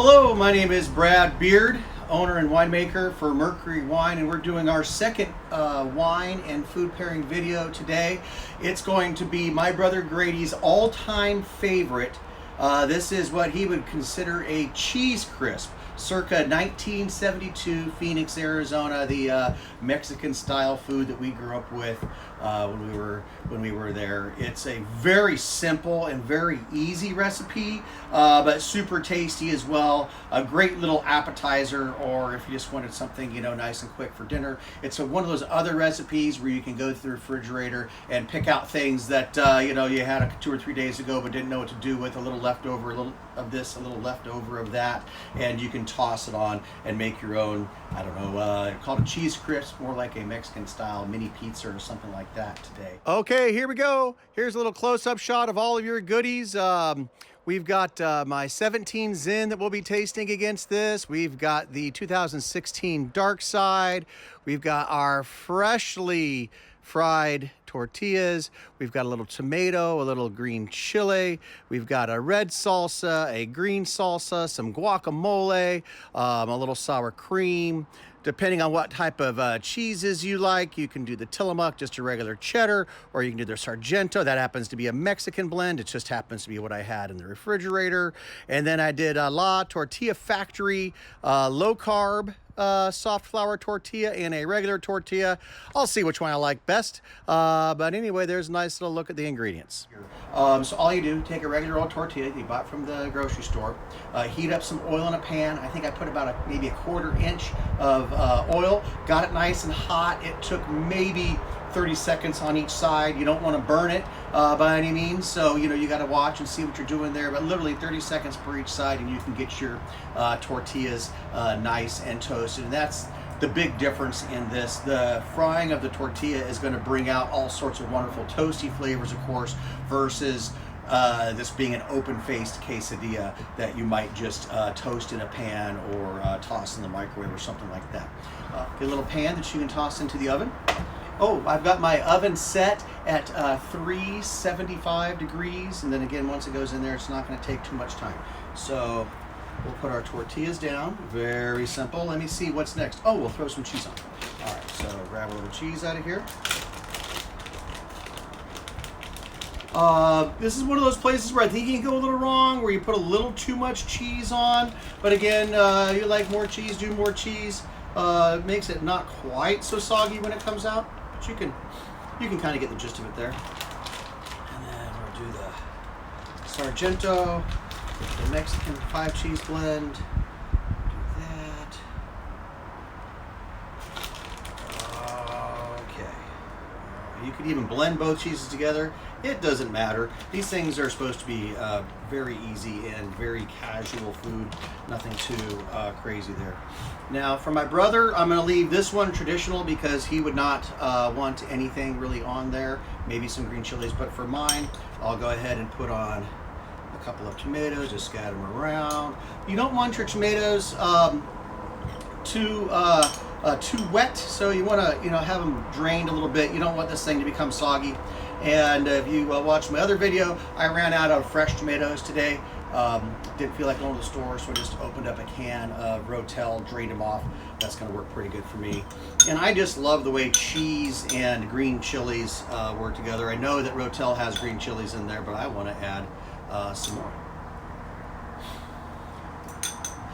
Hello, my name is Brad Beard, owner and winemaker for Mercury Wine, and we're doing our second wine and food pairing video today. It's going to be my brother Grady's all-time favorite. This is what he would consider a cheese crisp, circa 1972, Phoenix, Arizona, the Mexican style food that we grew up with when we were there. It's a very simple and very easy recipe, but super tasty as well. A great little appetizer, or if you just wanted something, you know, nice and quick for dinner. It's one of those other recipes where you can go to the refrigerator and pick out things that you know, you had 2 or 3 days ago but didn't know what to do with. A little leftover, a little of this, a little leftover of that, and you can toss it on and make your own, I don't know, called a cheese crisp, more like a Mexican style mini pizza or something like that today. Okay, here we go. Here's a little close-up shot of all of your goodies. We've got my 17 Zin that we'll be tasting against this. We've got the 2016 Dark Side. We've got our freshly fried tortillas. We've got a little tomato, a little green chili. We've got a red salsa, a green salsa, some guacamole, a little sour cream. Depending on what type of cheeses you like, you can do the Tillamook, just a regular cheddar, or you can do the Sargento. That happens to be a Mexican blend. It just happens to be what I had in the refrigerator. And then I did a La Tortilla Factory low carb soft flour tortilla and a regular tortilla. I'll see which one I like best. But anyway, there's a nice little look at the ingredients. So all you do, take a regular old tortilla you bought from the grocery store, heat up some oil in a pan. I think I put about maybe a 1/4 inch of oil, got it nice and hot. It took maybe 30 seconds on each side. You don't want to burn it by any means, so you know, you got to watch and see what you're doing there, but literally 30 seconds per each side and you can get your tortillas nice and toasted. And that's the big difference in this. The frying of the tortilla is going to bring out all sorts of wonderful toasty flavors, of course, versus this being an open-faced quesadilla that you might just toast in a pan or toss in the microwave or something like that. Get a little pan that you can toss into the oven. Oh, I've got my oven set at 375 degrees, and then again, once it goes in there, it's not going to take too much time. So we'll put our tortillas down. Very simple. Let me see what's next. Oh, we'll throw some cheese on. All right, so grab a little cheese out of here. This is one of those places where I think you can go a little wrong, where you put a little too much cheese on. But again, you like more cheese, do more cheese. Makes it not quite so soggy when it comes out. But you can kind of get the gist of it there. And then we'll do the Sargento, the Mexican 5-cheese blend. Do that. Okay. You could even blend both cheeses together. It doesn't matter. These things are supposed to be very easy and very casual food. Nothing too crazy there. Now, for my brother, I'm going to leave this one traditional because he would not want anything really on there. Maybe some green chilies, but for mine, I'll go ahead and put on a couple of tomatoes, just scatter them around. You don't want your tomatoes too wet, so you want to, you know, have them drained a little bit. You don't want this thing to become soggy. And if you watch my other video, I ran out of fresh tomatoes today. Didn't feel like going to the store, so I just opened up a can of Rotel, drained them off. That's going to work pretty good for me. And I just love the way cheese and green chilies work together. I know that Rotel has green chilies in there, but I want to add some more.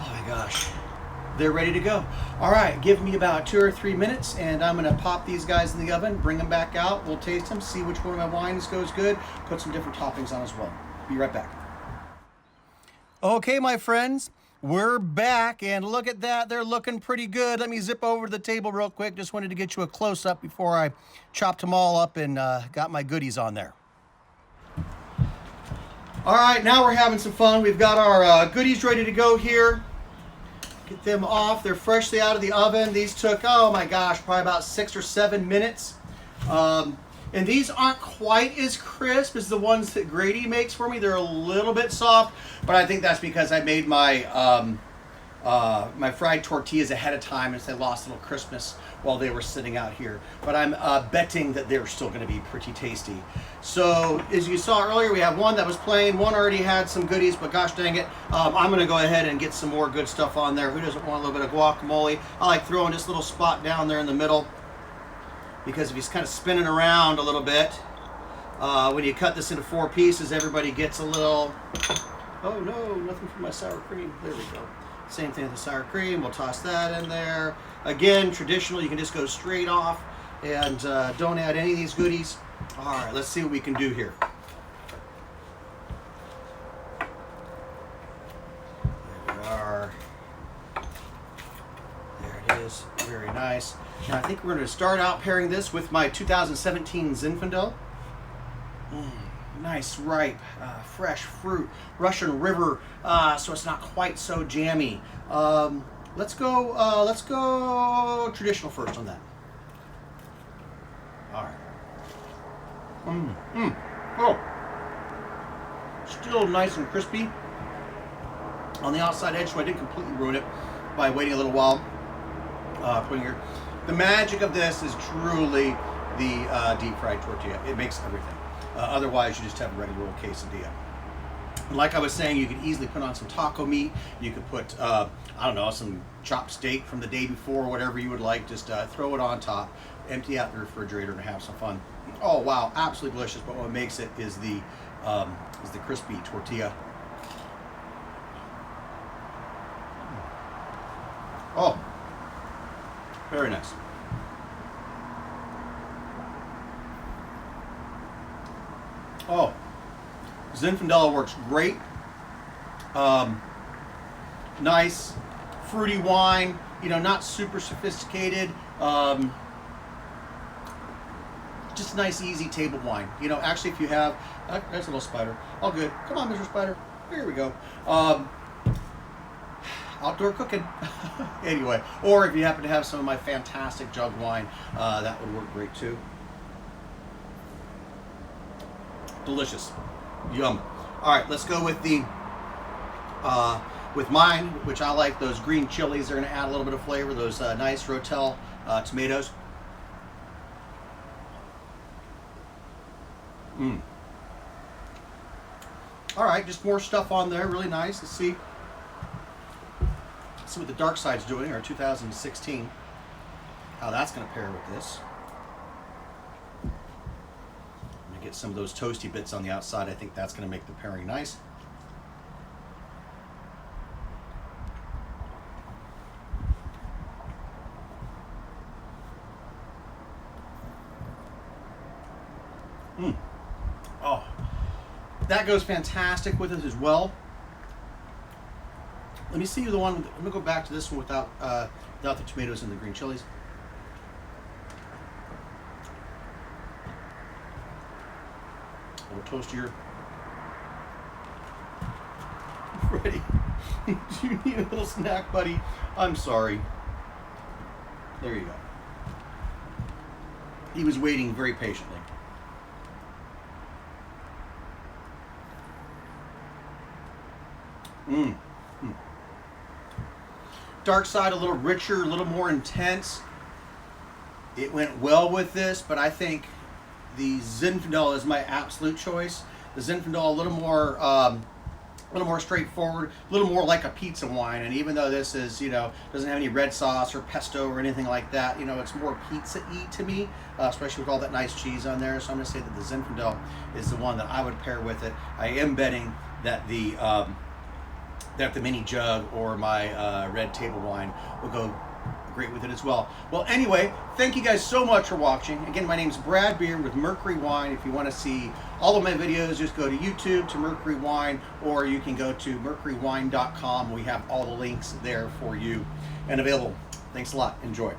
Oh my gosh. They're ready to go. All right, give me about 2 or 3 minutes and I'm gonna pop these guys in the oven, bring them back out, we'll taste them, see which one of my wines goes good, put some different toppings on as well. Be right back. Okay, my friends, we're back and look at that, they're looking pretty good. Let me zip over to the table real quick. Just wanted to get you a close-up before I chopped them all up and got my goodies on there. All right, now we're having some fun. We've got our goodies ready to go here. Get them off. They're freshly out of the oven. These took, oh my gosh, probably about 6 or 7 minutes. And these aren't quite as crisp as the ones that Grady makes for me. They're a little bit soft, but I think that's because I made my my fried tortillas ahead of time as they lost a little crispness while they were sitting out here. But I'm betting that they're still going to be pretty tasty. So as you saw earlier, we have one that was plain, one already had some goodies, but gosh dang it, I'm going to go ahead and get some more good stuff on there. Who doesn't want a little bit of guacamole? I like throwing this little spot down there in the middle, because if he's kind of spinning around a little bit, when you cut this into 4 pieces, everybody gets a little, oh no, nothing for my sour cream. There we go. Same thing with the sour cream. We'll toss that in there. Again, traditional, you can just go straight off and don't add any of these goodies. All right, let's see what we can do here. There we are. There it is. Very nice. Now I think we're going to start out pairing this with my 2017 Zinfandel. Nice, ripe, fresh fruit, Russian River, so it's not quite so jammy. Let's go traditional first on that. All right. Oh, still nice and crispy on the outside edge, so I didn't completely ruin it by waiting a little while. Putting here, the magic of this is truly the deep fried tortilla. It makes everything. Otherwise, you just have a regular old quesadilla. And like I was saying, you could easily put on some taco meat. You could put, I don't know, some chopped steak from the day before, whatever you would like. Just throw it on top, empty out the refrigerator, and have some fun. Oh wow, absolutely delicious! But what makes it is the crispy tortilla. Oh, very nice. Oh, Zinfandel works great. Nice, fruity wine. You know, not super sophisticated. Just a nice, easy table wine. You know, actually, if you have, there's a little spider. All good. Come on, Mr. Spider. Here we go. Outdoor cooking. Anyway, or if you happen to have some of my fantastic jug wine, that would work great too. Delicious. Yum. All right, let's go with the with mine, which I like those green chilies. They're going to add a little bit of flavor. Those nice Rotel tomatoes. All right, just more stuff on there. Really nice. Let's see what the dark side's doing, our 2016. How that's going to pair with this. Get some of those toasty bits on the outside. I think that's going to make the pairing nice. Oh, that goes fantastic with it as well. Let me see the one. Let me go back to this one without the tomatoes and the green chilies. Toastier. Ready? Do you need a little snack, buddy? I'm sorry. There you go. He was waiting very patiently. Dark side a little richer, a little more intense. It went well with this, but I think the Zinfandel is my absolute choice. The Zinfandel a little more straightforward, a little more like a pizza wine. And even though this is, you know, doesn't have any red sauce or pesto or anything like that, you know, it's more pizza-y to me, especially with all that nice cheese on there. So I'm going to say that the Zinfandel is the one that I would pair with it. I am betting that the mini jug or my red table wine will go great with it as well. Well, anyway, thank you guys so much for watching. Again, my name's Brad Beard with Mercury Wine. If you want to see all of my videos, just go to YouTube to Mercury Wine, or you can go to mercurywine.com. We have all the links there for you and available. Thanks a lot. Enjoy.